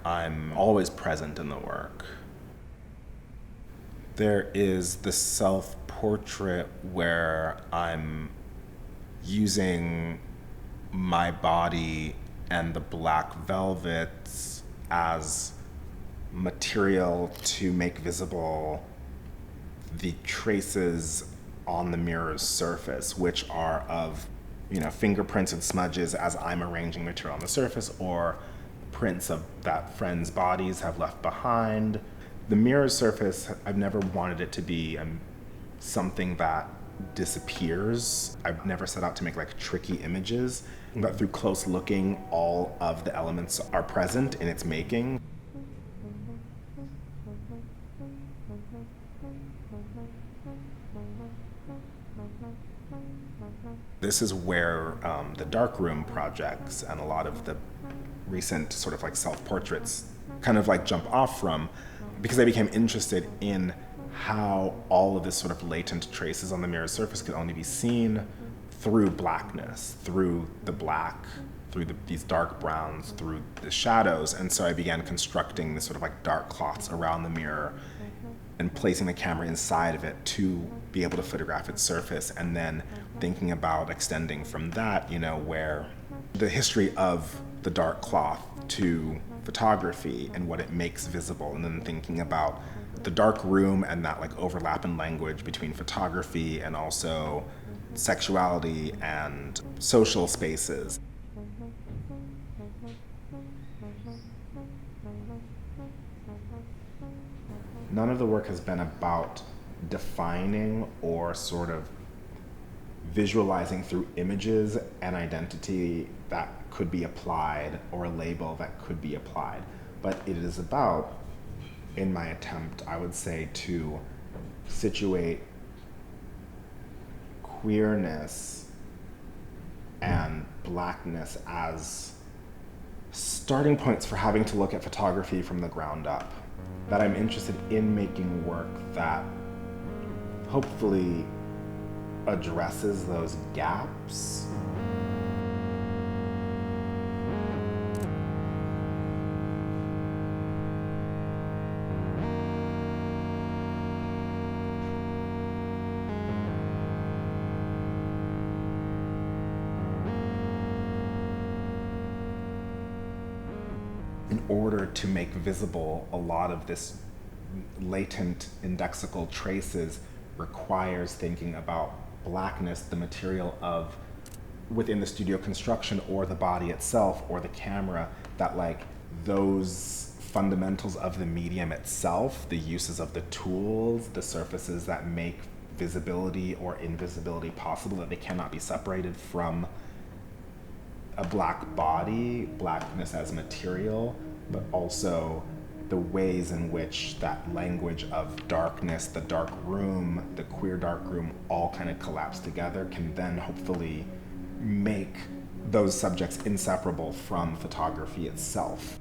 I'm always present in the work. There is the self-portrait where I'm using my body and the black velvets as material to make visible the traces on the mirror's surface, which are of, fingerprints and smudges as I'm arranging material on the surface, or prints of that friends' bodies have left behind. The mirror's surface, I've never wanted it to be something that disappears. I've never set out to make tricky images, but through close looking, all of the elements are present in its making. This is where the Darkroom projects and a lot of the recent sort of self-portraits kind of jump off from, because I became interested in how all of this sort of latent traces on the mirror's surface could only be seen through blackness, through the black, through these dark browns, through the shadows. And so I began constructing this sort of dark cloths around the mirror and placing the camera inside of it to be able to photograph its surface, and then thinking about extending from that, where the history of the dark cloth to photography and what it makes visible, and then thinking about the dark room and that overlap in language between photography and also sexuality and social spaces. None of the work has been about defining or sort of visualizing through images an identity that could be applied, or a label that could be applied. But it is about, in my attempt, I would say, to situate queerness and blackness as starting points for having to look at photography from the ground up. That I'm interested in making work that hopefully addresses those gaps. In order to make visible a lot of this latent indexical traces requires thinking about blackness, the material of within the studio construction or the body itself or the camera, that those fundamentals of the medium itself, the uses of the tools, the surfaces that make visibility or invisibility possible, that they cannot be separated from a black body, blackness as material, but also the ways in which that language of darkness, the dark room, the queer dark room, all kind of collapse together, can then hopefully make those subjects inseparable from photography itself.